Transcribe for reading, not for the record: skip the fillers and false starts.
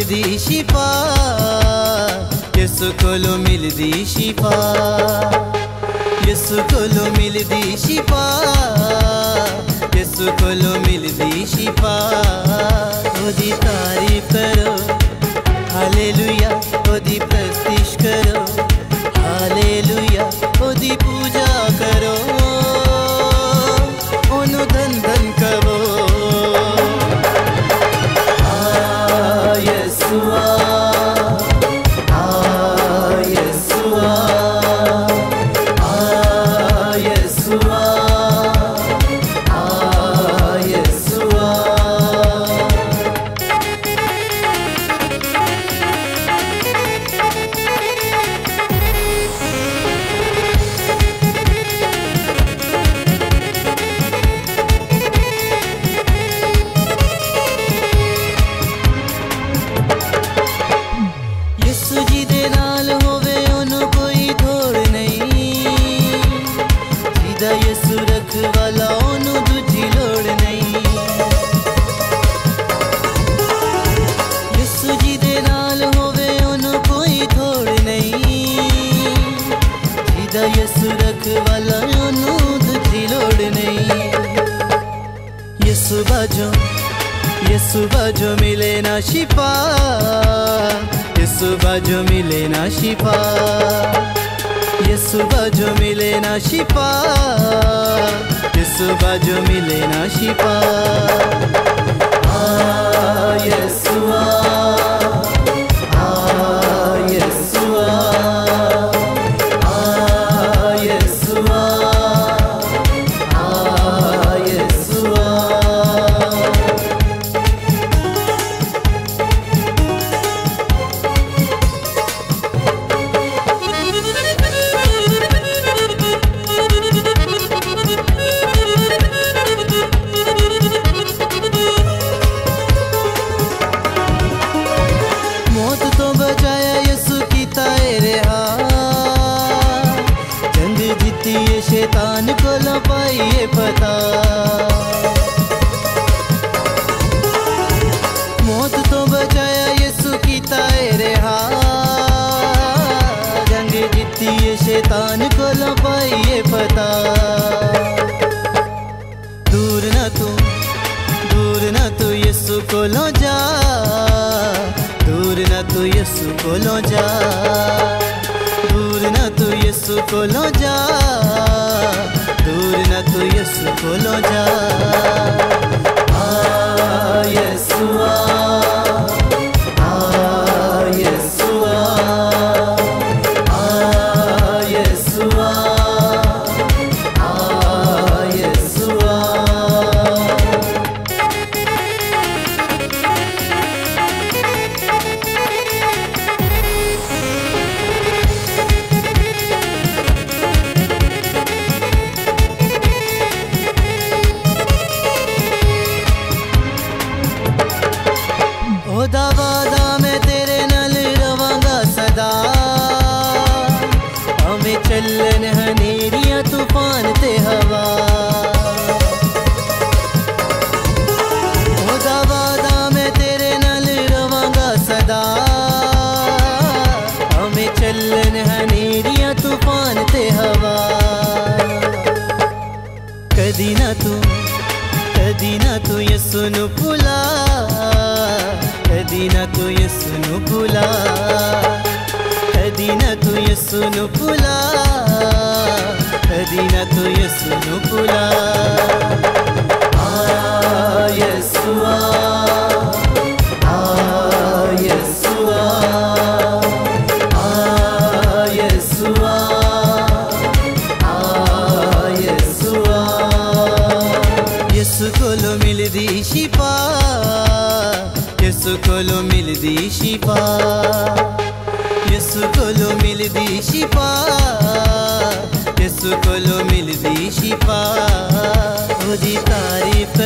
मिलदी शिफा, यसु कोलो मिलदी शिफा, यसु कोलो मिलदी शिफा, यसु कोलो मिलदी शिफा। ओदी तारीफ करो हालेलुया, ओदी प्रस्तिश करो हालेलुया, ओदी पूजा करो ओनु धन धन करो। यीशुआ यीशुआ यीशुआ यीशुआ। यीशु जी दे नाल होवे ओनू कोई थोड़ नहीं, सीधा यीशु रखवाला ओनू दूजी लोड़ नहीं। यीशु जी दे नाल होवे ओनू कोई थोड़ नहीं, सीधा यीशु रखवाला ओनू दूजी लोड़ नहीं। यीशु बाजो मिले ना शिफा, यीशु बाजो मिले ना शिफा, यीशु बाजो मिले ना शिफा, यीशु बाजो मिले ना शिफा। यीशुआ यीशुआ यीशुआ यीशुआ। मौत तो बचाया यीशु कीता रिहा, जंग जीती ये शैतान को लपाइए पता। मौत तो बचाया यीशु कीता रिहा, जंग जीती ये शैतान को लपाइए पता। दूर न तू यीशु को लो जा, दूर न तू यीशु को लो जा, दूर न तू यीशु को लो जा, दूर न तू यीशु को लो जा। यीशुआ यीशुआ यीशुआ यीशुआ। ओदा वादा मैं तेरे नाल रवांगा सदा, हमें चलन हनेरियां तूफान ते हवा। ओदा वादा मैं तेरे नाल रवांगा सदा, हमें चलन हनेरियां तूफान ते हवा। कदी ना तू यीशु नु भुला, कदी ना तू यीशु नु भुला, कदी ना तू यीशु नु भुला, कदी ना तू यीशु नु भुला। यीशुआ यीशुआ यीशुआ यीशुआ। यीशु कोलो मिलदी शिफा, यीशु कोलो मिलदी शिफा, यीशु कोलो मिलदी शिफा, यीशु कोलो मिलदी शिफा। ओदी तारीफ